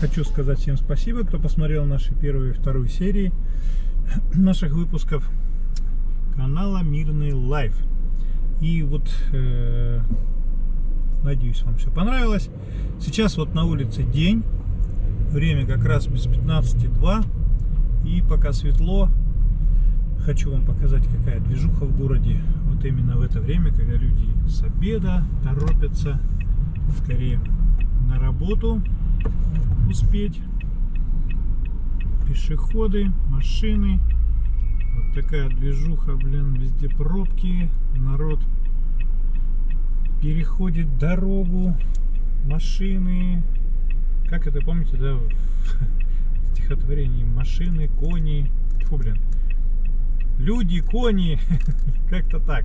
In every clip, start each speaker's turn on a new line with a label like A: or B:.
A: хочу сказать всем спасибо, кто посмотрел наши первую и вторую серии наших выпусков канала Мирный Лайф. И вот надеюсь, вам все понравилось. Сейчас вот на улице день, время как раз без 15:02, и пока светло. Хочу вам показать, какая движуха в городе вот именно в это время, когда люди с обеда торопятся скорее на работу успеть. Пешеходы, машины. Вот такая движуха, блин, везде пробки. Народ переходит дорогу, машины. Как это, помните, да, в стихотворении? Машины, кони. Фу, блин. Люди, кони. Как-то так.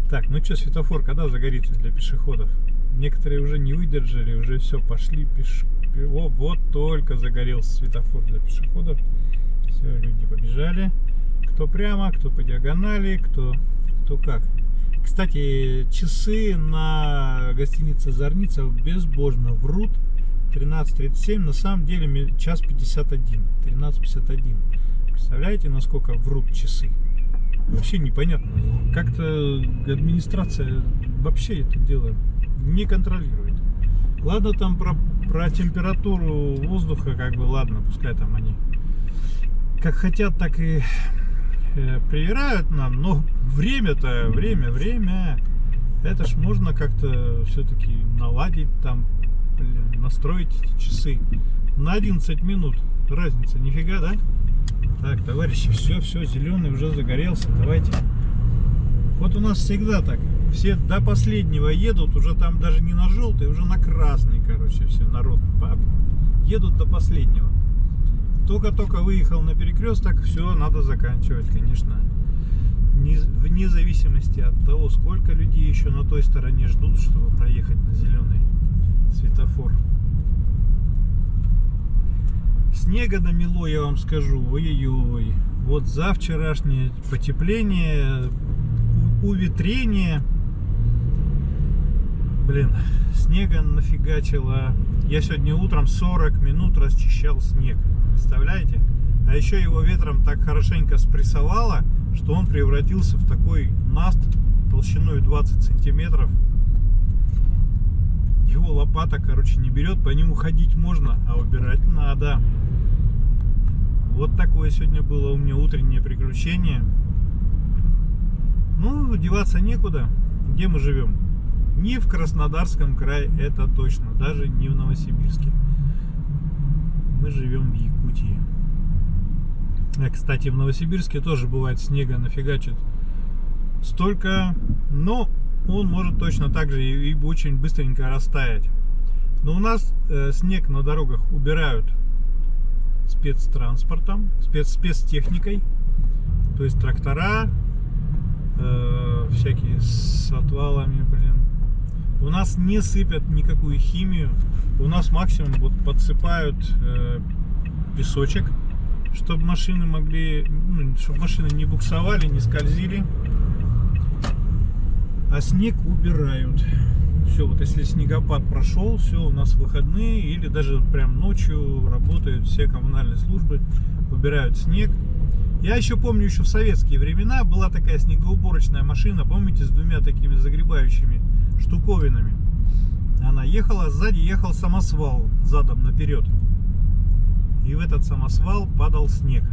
A: Так, ну что, светофор когда загорится для пешеходов? Некоторые уже не выдержали, уже все, пошли вот только загорелся светофор для пешеходов. Все, люди побежали. Кто прямо, кто по диагонали, кто как. Кстати, часы на гостинице Зорница безбожно врут. 13:37, на самом деле час 51. 13:51. Представляете, насколько врут часы? Вообще непонятно. Как-то администрация вообще это дело не контролирует. Ладно, там про температуру воздуха, как бы, ладно, пускай там они как хотят, так и привирают нам, но время-то, время, это ж можно как-то все-таки наладить, там, блин, настроить эти часы на 11 минут. Разница, нифига, да? Так, товарищи, все, зеленый уже загорелся, давайте. Вот у нас всегда так. Все до последнего едут, уже там даже не на желтый, уже на красный, короче, все, народ едут до последнего. Только выехал на перекресток, все, надо заканчивать, конечно. Вне зависимости от того, сколько людей еще на той стороне ждут, чтобы проехать на зеленый светофор. Снега намело, я вам скажу, ой-ой-ой. Вот за вчерашнее потепление, уветрение, блин, снега нафигачило. Я сегодня утром 40 минут расчищал снег, представляете? А еще его ветром так хорошенько спрессовало, что он превратился в такой наст толщиной 20 сантиметров. Его лопата, короче, не берет, по нему ходить можно, а убирать надо. Вот такое сегодня было у меня утреннее приключение. Ну, деваться некуда. Где мы живем? Не в Краснодарском крае, это точно. Даже не в Новосибирске. Мы живем в Якутии. Кстати, в Новосибирске тоже бывает снега нафигачит столько, но он может точно так же и очень быстренько растаять. Но у нас снег на дорогах убирают спецтранспортом, спецтехникой, то есть трактора, всякие с отвалами, блин. У нас не сыпят никакую химию, у нас максимум вот подсыпают песочек, чтобы машины могли, чтобы машины не буксовали, не скользили, а снег убирают. Все, вот если снегопад прошел, все, у нас выходные или даже прям ночью работают все коммунальные службы, убирают снег. Я еще помню, еще в советские времена была такая снегоуборочная машина, помните, с двумя такими загребающими штуковинами. Она ехала, сзади ехал самосвал задом наперед. И в этот самосвал падал снег.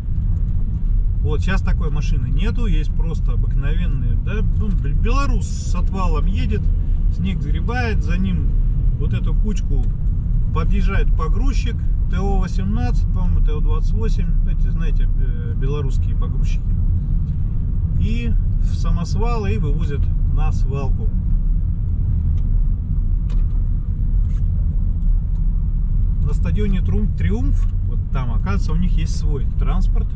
A: Вот сейчас такой машины нету, есть просто обыкновенные, да, белорус с отвалом едет, снег сгребает, за ним вот эту кучку подъезжает погрузчик, ТО-18, по-моему, ТО-28, эти, знаете, белорусские погрузчики, и в самосвал и вывозят на свалку. На стадионе Триумф, вот там, оказывается, у них есть свой транспорт.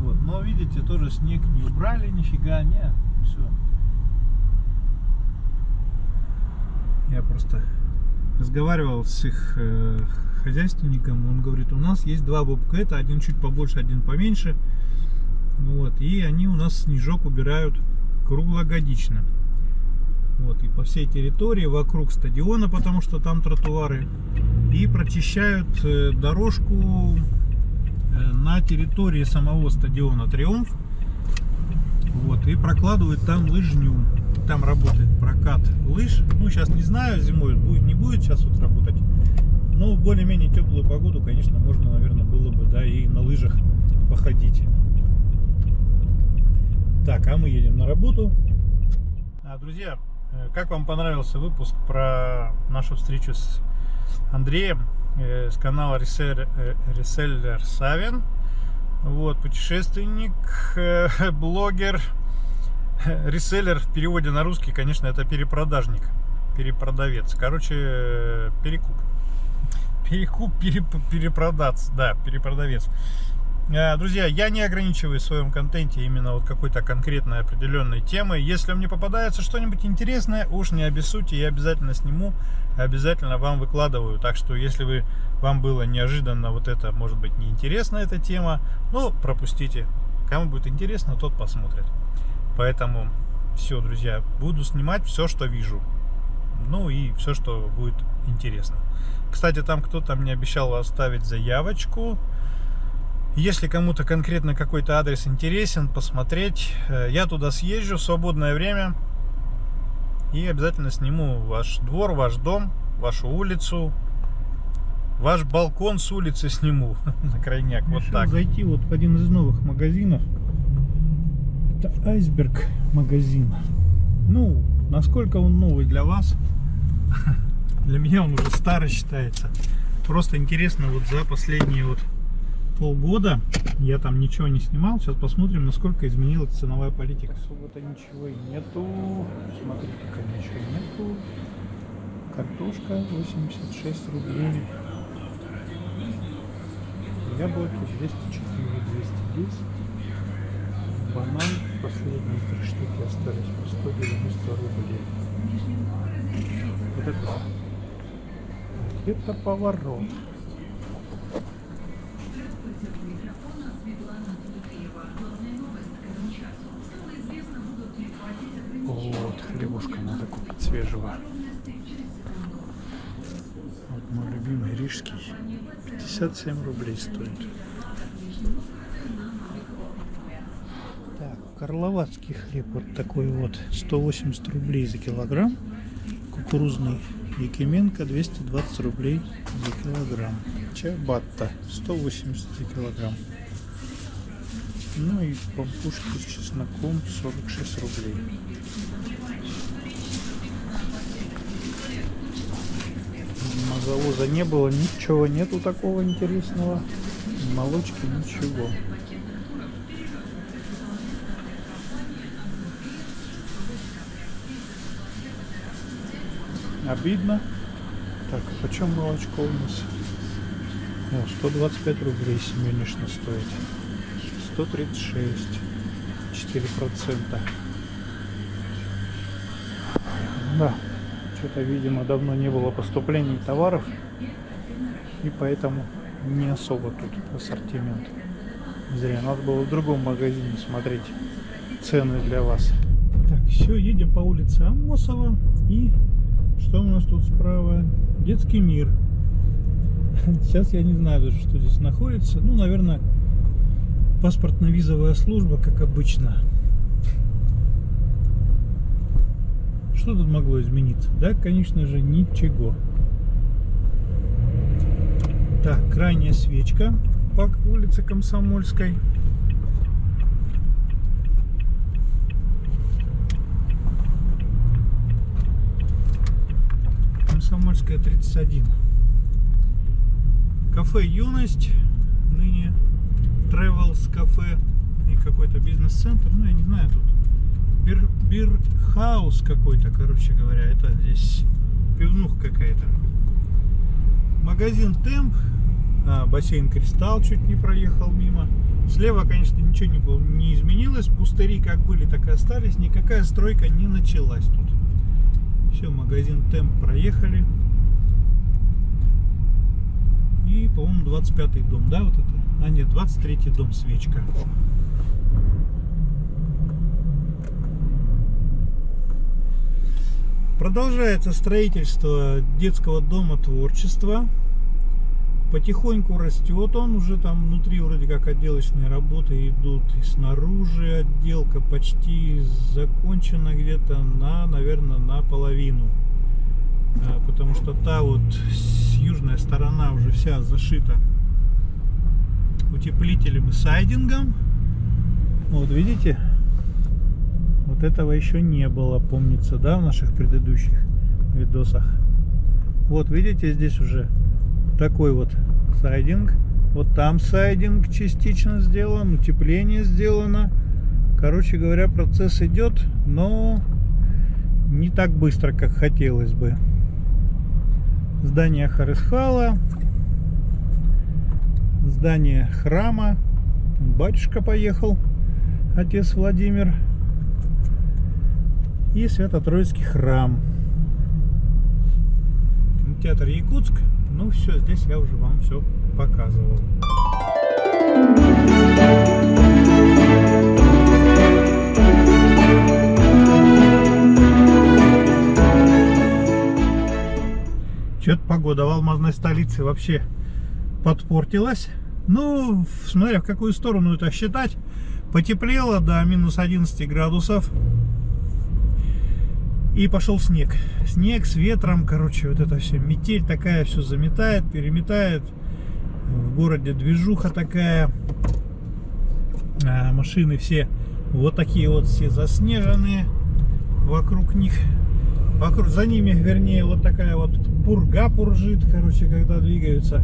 A: Вот, но видите, тоже снег не убрали, нифига, не, все. Я просто разговаривал с их хозяйственником, он говорит, у нас есть два бобкэта, один чуть побольше, один поменьше. Вот, и они у нас снежок убирают круглогодично. Вот, и по всей территории вокруг стадиона, потому что там тротуары. И прочищают дорожку на территории самого стадиона Триумф. Вот, и прокладывают там лыжню. Там работает прокат лыж. Ну, сейчас не знаю, зимой будет, не будет сейчас вот работать. Но в более-менее теплую погоду, конечно, можно, наверное, было бы, да, и на лыжах походить. Так, а мы едем на работу. Друзья, как вам понравился выпуск про нашу встречу с Андреем с канала Reseller Савин? Вот, путешественник, блогер, реселлер в переводе на русский, конечно, это перепродажник, перепродавец. Короче, перепродаться, да, перепродавец. Друзья, я не ограничиваю в своем контенте именно вот какой-то конкретной определенной темой. Если мне попадается что-нибудь интересное, уж не обессудьте, я обязательно сниму, обязательно вам выкладываю. Так что, если вам было неожиданно вот это, может быть, неинтересна эта тема, ну, пропустите. Кому будет интересно, тот посмотрит. Поэтому все, друзья, буду снимать все, что вижу. Ну и все, что будет интересно. Кстати, там кто-то мне обещал оставить заявочку. Если кому-то конкретно какой-то адрес интересен, посмотреть, я туда съезжу в свободное время и обязательно сниму ваш двор, ваш дом, вашу улицу, ваш балкон с улицы сниму на крайняк. Вот так. Зайти вот в один из новых магазинов. Это Айсберг магазин. Ну, насколько он новый для вас? Для меня он уже старый считается. Просто интересно, вот за последние вот полгода я там ничего не снимал. Сейчас посмотрим, насколько изменилась ценовая политика. Особо-то ничего и нету. Смотрите, конечно, нету. Картошка 86 рублей. Яблоки 204, 210. Банан, последние 3 штуки остались по 190 рублей. Вот это поворот. Вот, хлебушка надо купить свежего. Вот мой любимый рижский. 57 рублей стоит. Так, карловацкий хлеб вот такой вот. 180 рублей за килограмм. Кукурузный Якименко 220 рублей за килограмм. Чиабатта 180 за килограмм. Ну и пампушки с чесноком 46 рублей. Завоза не было, ничего нету такого интересного. Молочки, ничего. Обидно. Так, почем молочко у нас? О, 125 рублей семенишно стоит. 136. 4%. Да. Что-то, видимо, давно не было поступлений товаров. И поэтому не особо тут ассортимент. Зря. Надо было в другом магазине смотреть цены для вас. Так, все, едем по улице Амосова. И что у нас тут справа? Детский мир. Сейчас я не знаю даже, что здесь находится. Ну, наверное, паспортно-визовая служба, как обычно. Что тут могло измениться? Да, конечно же, ничего. Так, крайняя свечка по улице Комсомольской. Комсомольская 31. Кафе «Юность», ныне Travel's кафе и какой-то бизнес-центр, ну я не знаю, тут бирхаус какой-то, короче говоря, это здесь пивнуха какая-то. Магазин Темп, бассейн Кристалл чуть не проехал мимо. Слева, конечно, ничего не изменилось, пустыри как были, так и остались, никакая стройка не началась тут. Все, магазин Темп проехали. И, по-моему, 25-й дом, да, вот это? А нет, 23-й дом, свечка. Продолжается строительство детского дома творчества. Потихоньку растет он, уже там внутри вроде как отделочные работы идут, и снаружи отделка почти закончена где-то наверное, наполовину. Потому что та вот южная сторона уже вся зашита утеплителем и сайдингом. Вот видите, вот этого еще не было, помнится, да, в наших предыдущих видосах. Вот видите, здесь уже такой вот сайдинг. Вот там сайдинг частично сделан, утепление сделано. Короче говоря, процесс идет, но не так быстро, как хотелось бы. Здание Харисхала, здание храма. Батюшка поехал, отец Владимир. И Свято-Троицкий храм. Кинотеатр Якутск. Ну все, здесь я уже вам все показывал. Что-то погода в алмазной столице вообще подпортилась. Ну, смотря в какую сторону это считать. Потеплело до минус 11 градусов. И пошел снег. Снег с ветром, короче, вот это все, метель такая, все заметает, переметает. В городе движуха такая. Машины все вот такие вот, все заснеженные. Вокруг них, за ними, вернее, вот такая вот пурга пуржит, короче, когда двигаются.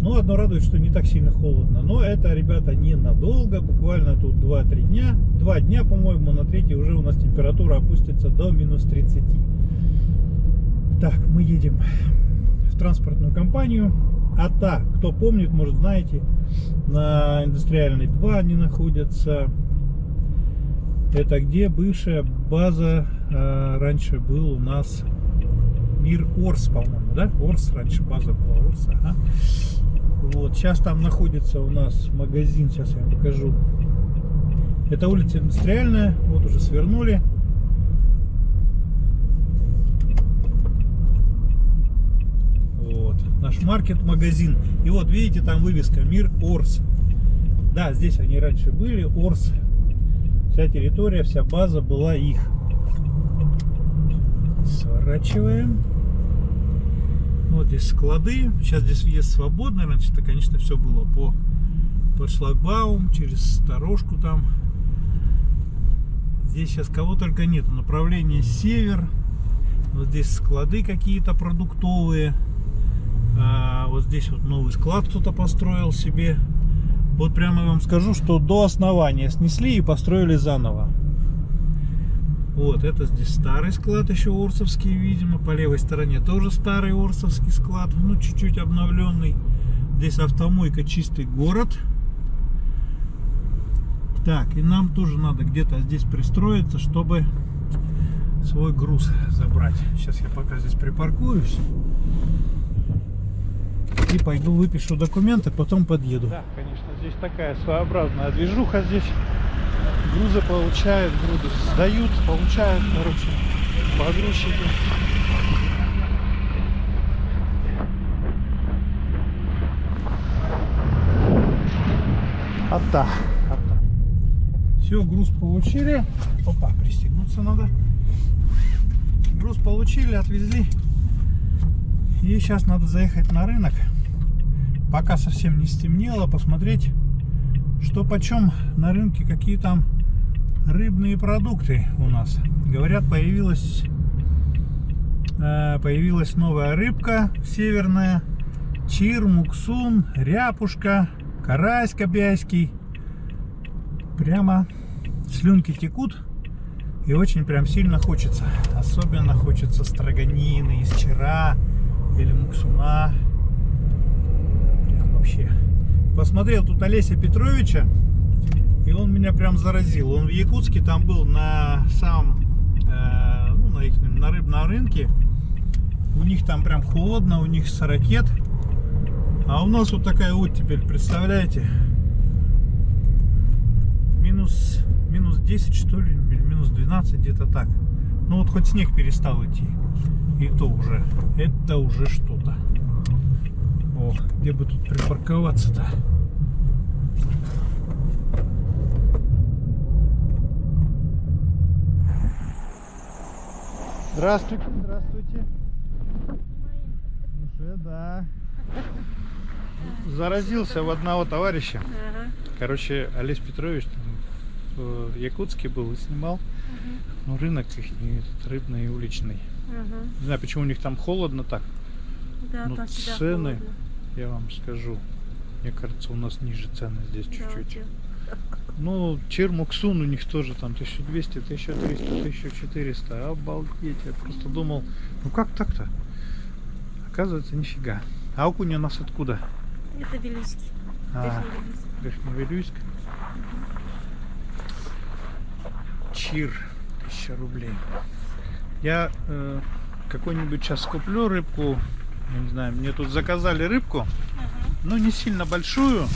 A: Ну, одно радует, что не так сильно холодно. Но это, ребята, ненадолго. Буквально тут 2-3 дня. 2 дня, по-моему, на третий уже у нас температура опустится до минус 30. Так, мы едем в транспортную компанию. А та, кто помнит, может, знаете, на Индустриальной 2 они находятся. Это где бывшая база, раньше был у нас Мир Орс, по-моему, да? Орс, раньше база была Орс, ага. Вот, сейчас там находится у нас магазин, сейчас я вам покажу. Это улица Индустриальная, вот уже свернули. Вот, наш маркет-магазин. И вот, видите, там вывеска Мир Орс. Да, здесь они раньше были, Орс. Вся территория, вся база была их. Сворачиваем. Вот здесь склады. Сейчас здесь въезд свободный. Раньше-то, конечно, все было под шлагбаум, через сторожку там. Здесь сейчас кого только нету. Направление север. Вот здесь склады какие-то продуктовые. Вот здесь вот новый склад кто-то построил себе. Вот прямо я вам скажу, что до основания снесли и построили заново. Вот, это здесь старый склад, еще орсовский, видимо. По левой стороне тоже старый орсовский склад, ну, чуть-чуть обновленный. Здесь автомойка «Чистый город». Так, и нам тоже надо где-то здесь пристроиться, чтобы свой груз забрать. Сейчас я пока здесь припаркуюсь. И пойду выпишу документы, потом подъеду. Да, конечно, здесь такая своеобразная движуха здесь. Грузы получают, грузы сдают, получают, короче, погрузчики. А-та. Все, груз получили. Опа, пристегнуться надо. Груз получили, отвезли. И сейчас надо заехать на рынок. Пока совсем не стемнело, посмотреть, что почем на рынке, какие там рыбные продукты у нас. Говорят, появилась новая рыбка северная. Чир, муксун, ряпушка, карась копяйский. Прямо слюнки текут. И очень прям сильно хочется. Особенно хочется строганины из чира или муксуна. Прям вообще. Посмотрел тут Олеся Петровича, и он меня прям заразил. Он в Якутске там был на самом, на рыбном рынке. У них там прям холодно, у них сорокет. А у нас вот такая вот теперь, представляете? Минус 10 что ли, минус 12 где-то так. Ну вот хоть снег перестал идти. И то уже. Это уже что-то. О, где бы тут припарковаться-то? Здравствуйте, здравствуйте. Уже да. Заразился в одного товарища. Короче, Олесь Петрович в Якутске был и снимал. Ну, рынок их этот, рыбный и уличный. Не знаю, почему у них там холодно так.
B: Да,
A: но
B: там всегда
A: цены,
B: холодно.
A: я вам скажу, мне кажется, у нас ниже цены здесь чуть-чуть. Ну, Чермуксун у них тоже там 1200, 1300, 1400. Обалдеть, я просто думал, ну как так-то? Оказывается, нифига. А окунь у нас откуда?
B: Это Вилюйский.
A: Верхневилюйск. Чир, 1000 рублей. Я какой-нибудь сейчас куплю рыбку. Я не знаю, мне тут заказали рыбку. Ну, не сильно большую.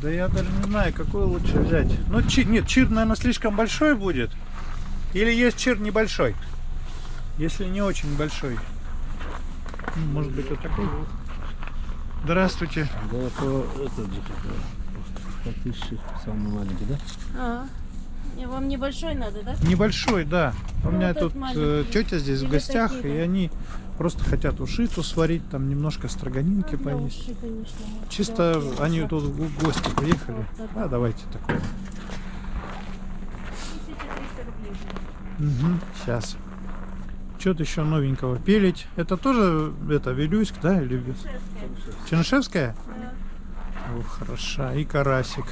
A: Да я даже не знаю, какой лучше взять. Ну, нет, чир, наверное, слишком большой будет. Или есть чир небольшой. Если не очень большой. Ну, может быть, вот такой вот. Здравствуйте.
C: Да, это же по 1000 самый маленький, да?
B: И вам небольшой надо, да?
A: Небольшой, да. У меня
B: этот
A: тут
B: маленький.
A: тетя здесь в
B: Или
A: гостях,
B: такие,
A: и
B: да?
A: они просто хотят ушиту сварить, там немножко строганинки
B: Для
A: поесть.
B: ушей, конечно.
A: Чисто
B: Для
A: они
B: ушей.
A: тут в гости приехали.
B: Вот,
A: А, давайте такое.
B: 1300 рублей.
A: Сейчас. Что-то еще новенького. Пелить. Это тоже это Вилюйск, да? Или Чернышевская?
B: Да.
A: О, хороша. И карасик.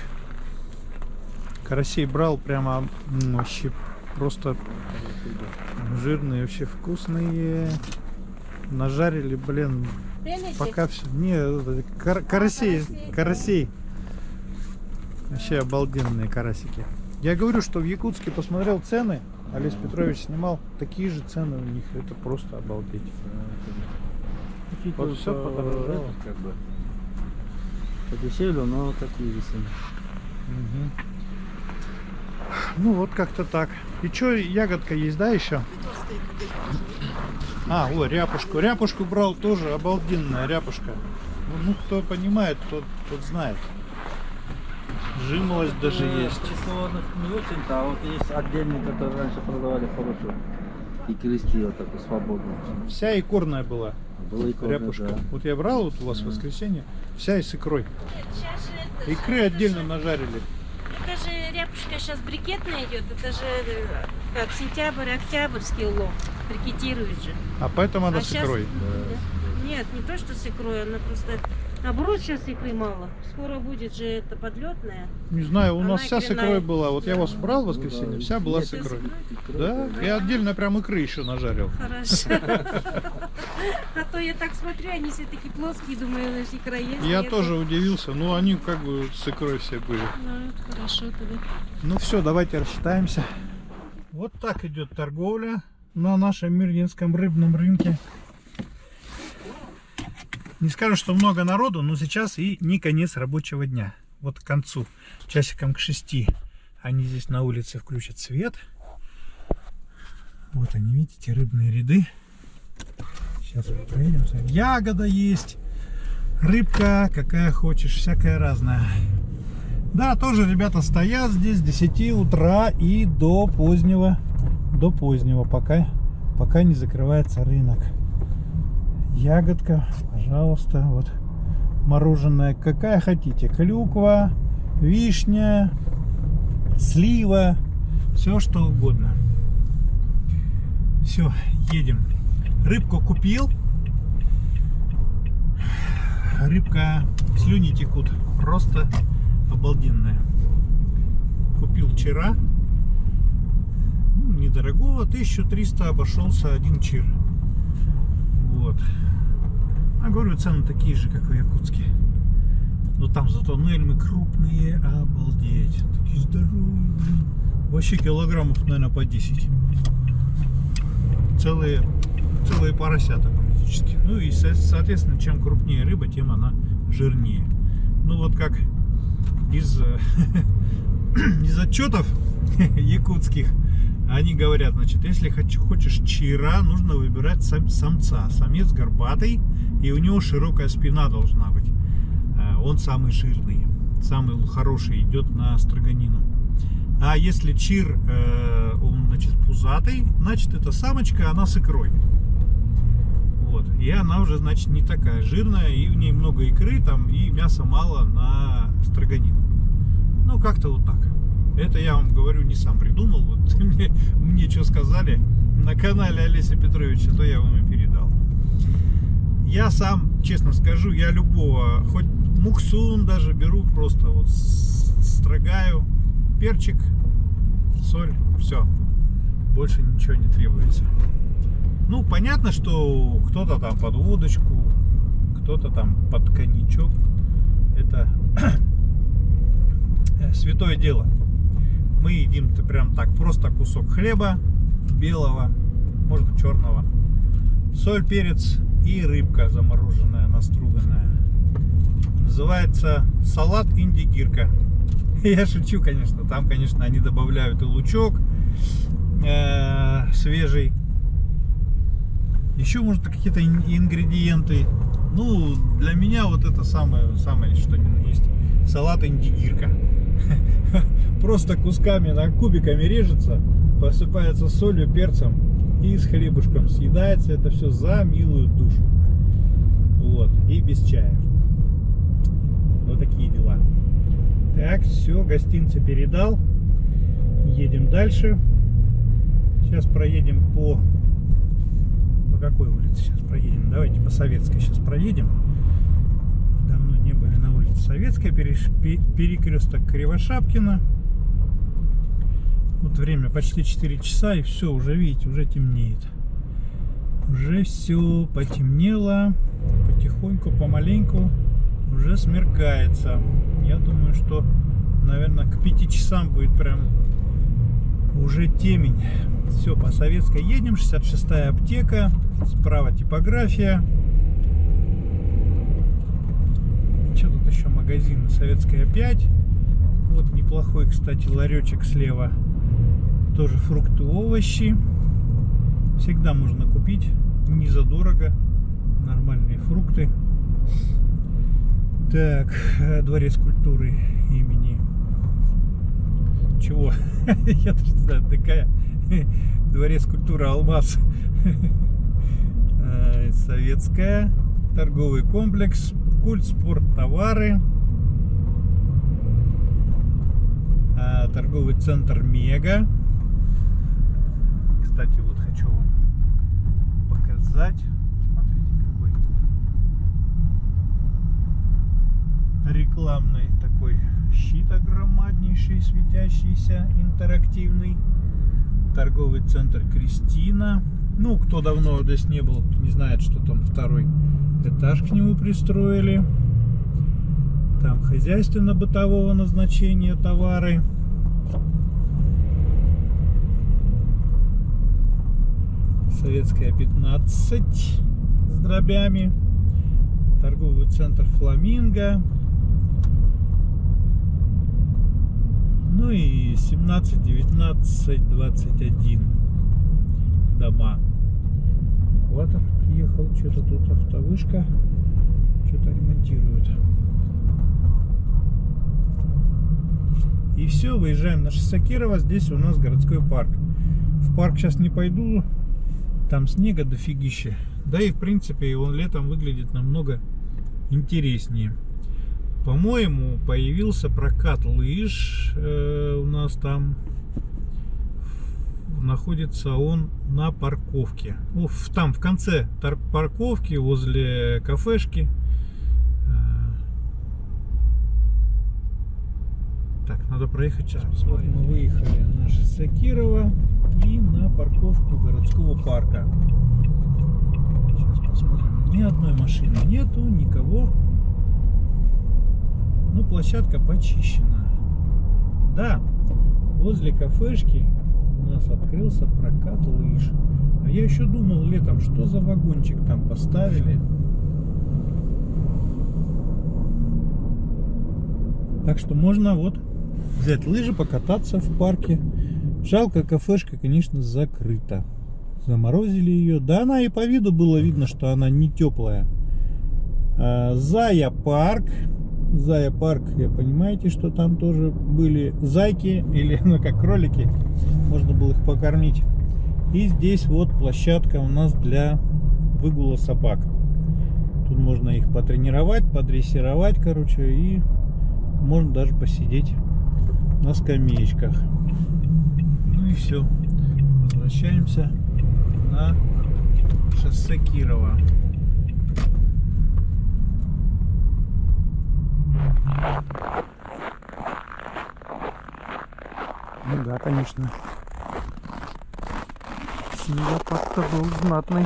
A: Карасей брал прямо вообще просто жирные, вообще вкусные. Нажарили, блин,
B: Пелите?
A: пока все. Не, карасей,
B: карасей.
A: карасей. Вообще обалденные карасики. Я говорю, что в Якутске посмотрел цены. Олесь Петрович снимал, такие же цены у них. Это просто обалдеть. Вот все подорожало.
C: Как бы подешевле, но такие же цены.
A: Ну вот как-то так. И что, ягодка есть, да, еще? А, о, ряпушку. Ряпушку брал тоже, обалденная ряпушка. Ну, кто понимает, тот знает. Жимолость даже есть.
C: Прессованных не очень-то, а вот есть отдельные, которые раньше продавали хорошо. И крести вот такой свободно.
A: Вся икорная была.
C: Была икорная,
A: Ряпушка.
C: да.
A: Вот я брал вот у вас в воскресенье, вся и с икрой.
B: Нет, сейчас же это
A: Икры
B: же-
A: отдельно нажарили.
B: Это же ряпушка сейчас брикетная идет. Это же как сентябрь, октябрьский улов. Брикетируют же.
A: А поэтому она
B: А
A: с
B: щас-
A: икрой.
B: Нет, не то, что с икрой, она просто... Наоборот, сейчас икры мало. Скоро будет же это подлетная.
A: Не знаю, у
B: Она
A: нас вся с
B: икряная.
A: икрой была. Вот я
B: Да.
A: вас брал в воскресенье, вся была с
B: Вся с
A: икрой.
B: икрой?
A: Да, я отдельно прям икры еще нажарил.
B: Хорошо. А то я так смотрю, они все такие плоские, думаю, значит, икра есть.
A: Я
B: нет.
A: тоже удивился, но они как бы с икрой все были.
B: Ну, это хорошо тогда.
A: Ну все, давайте рассчитаемся. Вот так идет торговля на нашем Мирнинском рыбном рынке. Не скажу, что много народу, но сейчас и не конец рабочего дня. Вот к концу, часиком к 6, они здесь на улице включат свет. Вот они, видите, рыбные ряды. Сейчас мы проедем. Ягода есть, рыбка какая хочешь, всякая разная. Да, тоже ребята стоят здесь с 10 утра и до позднего, пока не закрывается рынок. Ягодка, пожалуйста, вот мороженое, какая хотите, клюква, вишня, слива, все что угодно. Все, едем. Рыбку купил. Рыбка, слюни текут, просто обалденная. Купил вчера, недорогого, 1300 обошелся один чир. Вот. А говорю, цены такие же, как в Якутске. Но там зато нельмы крупные, обалдеть. Такие здоровые. Вообще килограммов, наверное, по 10. Целые поросята практически. Ну и, соответственно, чем крупнее рыба, тем она жирнее. Ну вот как из отчетов якутских. Они говорят, значит, если хочешь чира, нужно выбирать самца. Самец горбатый, и у него широкая спина должна быть. Он самый жирный, самый хороший, идет на строганину. А если чир, он, значит, пузатый, значит, это самочка, она с икрой. Вот. И она уже, значит, не такая жирная, и в ней много икры, там, и мяса мало на строганину. Ну, как-то вот так. Это я вам говорю, не сам придумал. Вот мне что сказали на канале Олеся Петровича, то я вам и передал. Я сам, честно скажу, я любого, хоть муксун даже беру, просто вот строгаю, перчик, соль, все. Больше ничего не требуется. Ну, понятно, что кто-то там под водочку, кто-то там под коньячок. Это святое дело. Мы едим-то прям так, просто кусок хлеба белого, может быть черного, соль, перец и рыбка замороженная, наструганная. Называется салат индигирка. Я шучу, конечно. Там, конечно, они добавляют и лучок свежий. Еще, может, какие-то ингредиенты. Ну, для меня вот это самое что ни на есть. Салат индигирка. Просто кусками, кубиками режется, посыпается солью, перцем и с хлебушком съедается. Это все за милую душу. Вот. И без чая. Вот такие дела. Так, все, гостинцы передал. Едем дальше. Сейчас проедем по какой улице сейчас проедем? Давайте по Советской сейчас проедем. Давно не были на улице Советская. Перекресток Кривошапкина. Вот время почти 4 часа, и все, уже видите, уже темнеет. Уже все потемнело. Потихоньку, помаленьку уже смеркается. Я думаю, что, наверное, к 5 часам будет прям уже темень. Все, по Советской едем. 66-я аптека. Справа типография. Что тут еще? Магазин Советская 5. Вот неплохой, кстати, ларечек слева. Тоже фрукты, овощи. Всегда можно купить. Не задорого. Нормальные фрукты. Так, дворец культуры имени чего? Я даже не знаю, такая. Дворец культуры Алмаз. Советская. Торговый комплекс. Культ, спорт, товары. Торговый центр Мега. Кстати, вот хочу вам показать. Смотрите, какой рекламный такой щит огромнейший, светящийся, интерактивный. Торговый центр Кристина. Ну, кто давно здесь не был, не знает, что там второй этаж к нему пристроили. Там хозяйственно-бытового назначения товары. Советская 15 с дробями. Торговый центр Фламинго. Ну и 17, 19, 21 дома. Экватор приехал, что-то тут автовышка, что-то ремонтируют. И все, выезжаем на шоссе Кирова. Здесь у нас городской парк. В парк сейчас не пойду, там снега дофигища. Да и в принципе он летом выглядит намного интереснее. По-моему, появился прокат лыж у нас там. Находится он на парковке. Там в конце парковки, возле кафешки. Так, надо проехать сейчас, посмотрим. Мы выехали на шоссе Кирова и на парковку городского парка. Сейчас посмотрим. Ни одной машины нету, никого. Ну, площадка почищена. Да, возле кафешки у нас открылся прокат лыж. А я еще думал летом, что за вагончик там поставили. Так что можно вот взять лыжи, покататься в парке. Жалко, кафешка, конечно, закрыта. Заморозили ее. Да, она и по виду было видно, что она не теплая. Зая парк. Зая парк, вы понимаете, что там тоже были зайки, или ну как кролики. Можно было их покормить. И здесь вот площадка у нас для выгула собак. Тут можно их потренировать, подрессировать, короче, и можно даже посидеть на скамеечках. Ну и все. Возвращаемся на шоссе Кирова. Ну да, конечно. Снегопад-то был знатный.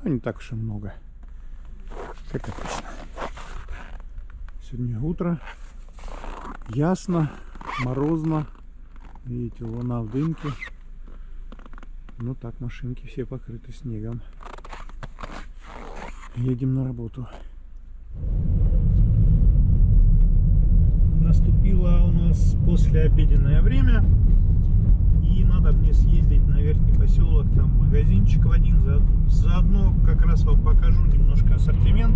A: Ну, не так уж и много. Как обычно. Сегодня утро. Ясно, морозно. Видите, луна в дымке. Ну так, машинки все покрыты снегом. Едем на работу. Наступило у нас послеобеденное время. И надо мне съездить на верхний поселок, там магазинчик в один. Заодно как раз вам покажу немножко ассортимент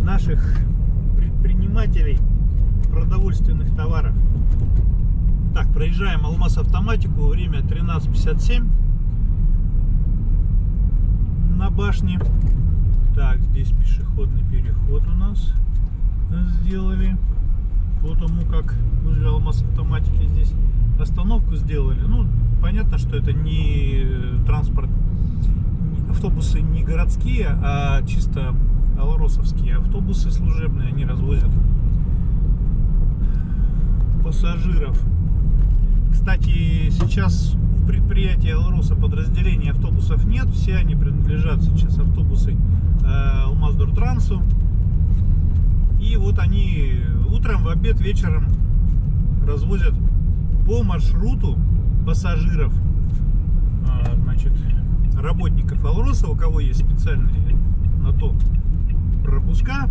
A: наших предпринимателей продовольственных товаров. Так, проезжаем Алмаз Автоматику, время 13:57 на башне. Так, здесь пешеходный переход у нас сделали. Потому как возле Алмаз Автоматики здесь остановку сделали. Ну, понятно, что это не транспорт, автобусы не городские, а чисто алросовские автобусы служебные, они развозят пассажиров. Кстати, сейчас у предприятия Алроса подразделений автобусов нет, все они принадлежат сейчас автобусы Алмаздортрансу. И вот они утром, в обед, вечером развозят по маршруту пассажиров, значит, работников Алроса, у кого есть специальные на то пропуска.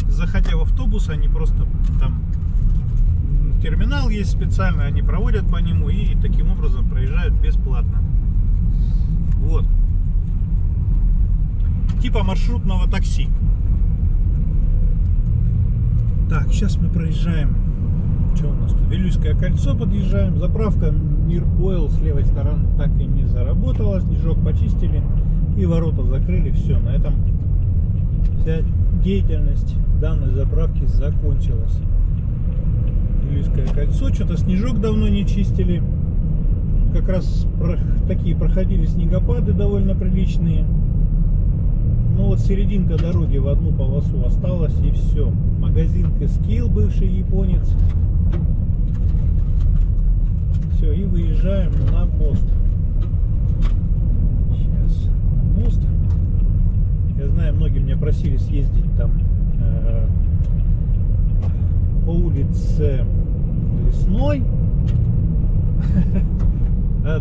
A: Заходя в автобус, они просто там терминал есть специальный, они проводят по нему и таким образом проезжают бесплатно. Вот. Типа маршрутного такси. Так, сейчас мы проезжаем. Что у нас тут? Вилюйское кольцо подъезжаем. Заправка Мирпойл с левой стороны так и не заработала. Снежок почистили и ворота закрыли. Все, на этом вся деятельность данной заправки закончилась. Вилюйское кольцо. Что-то снежок давно не чистили. Как раз такие проходили снегопады довольно приличные. Ну вот серединка дороги в одну полосу осталась и все. Магазин Кэскил, бывший японец. Все, и выезжаем на мост. Сейчас на мост. Я знаю, многие меня просили съездить там по улице Лесной.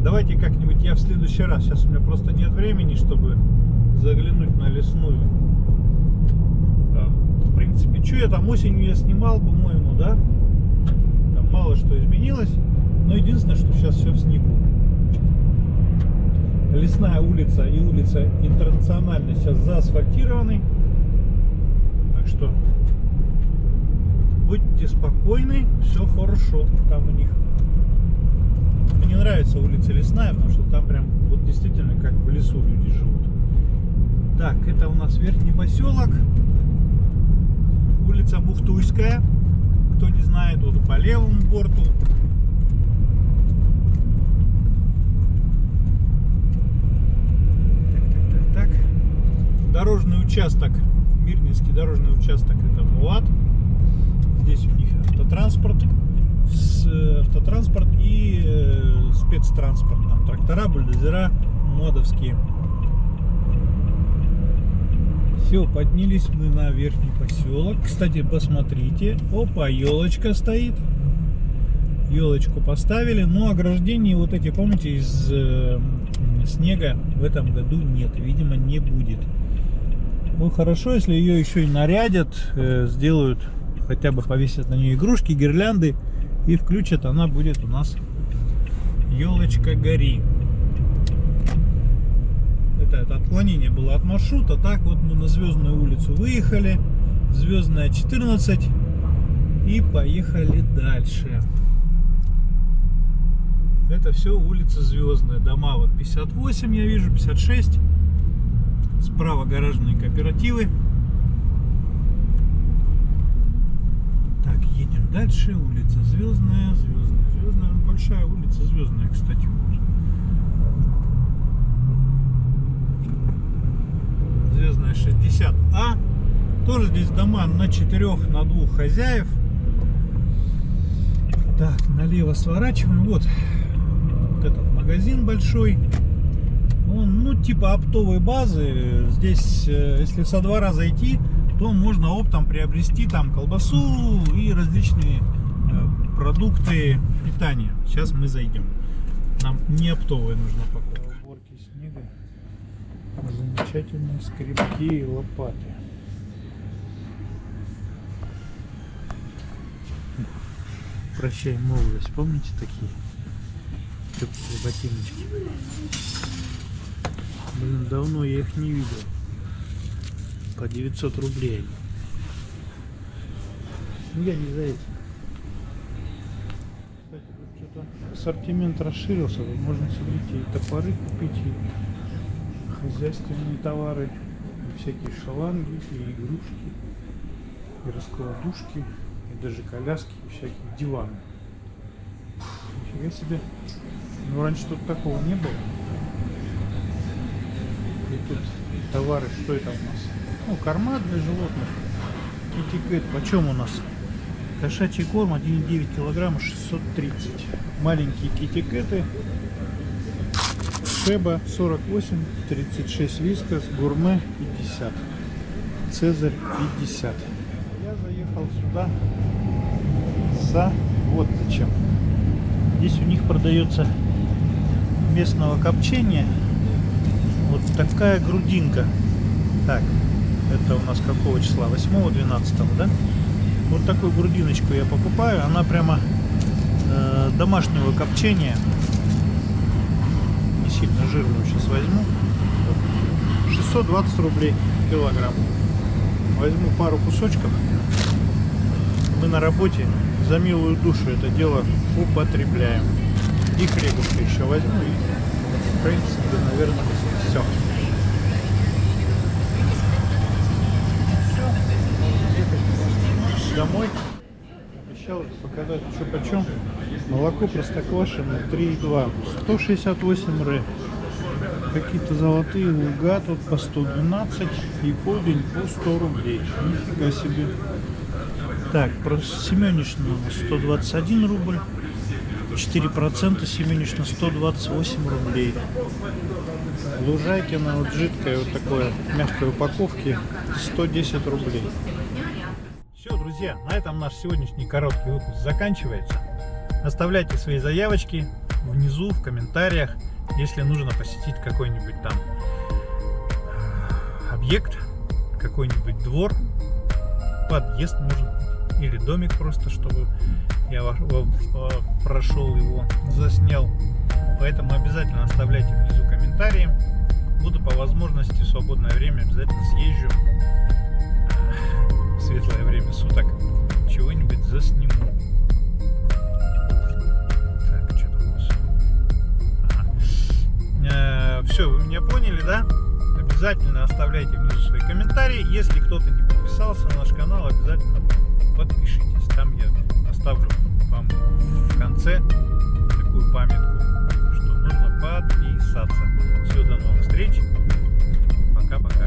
A: Давайте как-нибудь я в следующий раз. Сейчас у меня просто нет времени, чтобы заглянуть на Лесную. В принципе, что я там осенью я снимал, по-моему, да? Там мало что изменилось. Но единственное, что сейчас все в снегу. Лесная улица и улица Интернациональная сейчас заасфальтированы. Так что будьте спокойны, все хорошо там у них. Мне нравится улица Лесная, потому что там прям вот действительно как в лесу люди живут. Так, это у нас верхний поселок. Улица Бухтуйская. Кто не знает, вот по левому борту. Так. Дорожный участок. Мирнинский дорожный участок, это МУАТ. Здесь у них автотранспорт. Автотранспорт и спецтранспорт. Там трактора, бульдозера, модовские. Все, поднялись мы на верхний поселок. Кстати, посмотрите. Опа, елочка стоит. Елочку поставили. Но ограждений вот эти, помните, из снега в этом году нет. Видимо, не будет. Ну хорошо, если ее еще и нарядят, сделают, хотя бы повесят на нее игрушки, гирлянды и включат, она будет у нас елочка гори. Это отклонение было от маршрута. Так вот мы на Звездную улицу выехали, Звездная 14, и поехали дальше. Это все улица Звездная, дома вот 58 я вижу, 56, справа гаражные кооперативы. Так, едем дальше, улица Звездная, Звездная, большая улица Звездная, кстати. Звездная 60А. Тоже здесь дома на 4, на 2 хозяев. Так, налево сворачиваем. Вот этот магазин большой. Он, ну, типа оптовой базы. Здесь, если со двора зайти, то можно оптом приобрести там колбасу и различные продукты питания. Сейчас мы зайдем. Нам не оптовые нужно покупать. Уборки снега. Замечательные скребки и лопаты. Прощай, молодость. Помните такие теплые ботиночки? Блин, давно я их не видел. По 900 рублей. Ну, я не за этим. Кстати, тут что-то ассортимент расширился. Тут можно, смотрите, и топоры купить, и хозяйственные товары, и всякие шаланги, и игрушки, и раскладушки, и даже коляски, и всякие диваны. Нифига себе. Ну, раньше тут такого не было. И тут товары, что это у нас? Ну, корма для животных. Китикет, почем у нас? Кошачий корм 1,9 килограмма, 630. Маленькие китикеты. Шеба 48, 36 вискас, гурме 50, Цезарь 50. Я заехал сюда вот зачем. Здесь у них продается местного копчения вот такая грудинка. Так, это у нас какого числа? 8-12, да? Вот такую грудиночку я покупаю. Она прямо домашнего копчения. Сильно жирную сейчас возьму. 620 рублей килограмм. Возьму пару кусочков. Мы на работе за милую душу это дело употребляем. И хлебушка еще возьму. И, в принципе, наверное, все. Домой. Обещал показать, что почем. Молоко Простоквашино 3,2, 168 р. Какие-то золотые луга тут по 112 и полдень по 100 рублей. Нифига себе. Так, про Семенишна 121 рубль. 4% Семенишна 128 рублей. Лужайкина вот жидкая, вот такое, в мягкой упаковке 110 рублей. Все, друзья, на этом наш сегодняшний короткий выпуск заканчивается. Оставляйте свои заявочки внизу в комментариях, если нужно посетить какой-нибудь там объект, какой-нибудь двор, подъезд, может быть, или домик просто, чтобы я прошел его, заснял. Поэтому обязательно оставляйте внизу комментарии. Буду по возможности в свободное время обязательно съезжу в светлое время суток, чего-нибудь засниму. Так, что там у нас? Все, вы меня поняли, да? Обязательно оставляйте внизу свои комментарии. Если кто-то не подписался на наш канал, обязательно подпишитесь. Там я оставлю вам в конце такую памятку, что нужно подписаться. Все, до новых встреч. Пока-пока.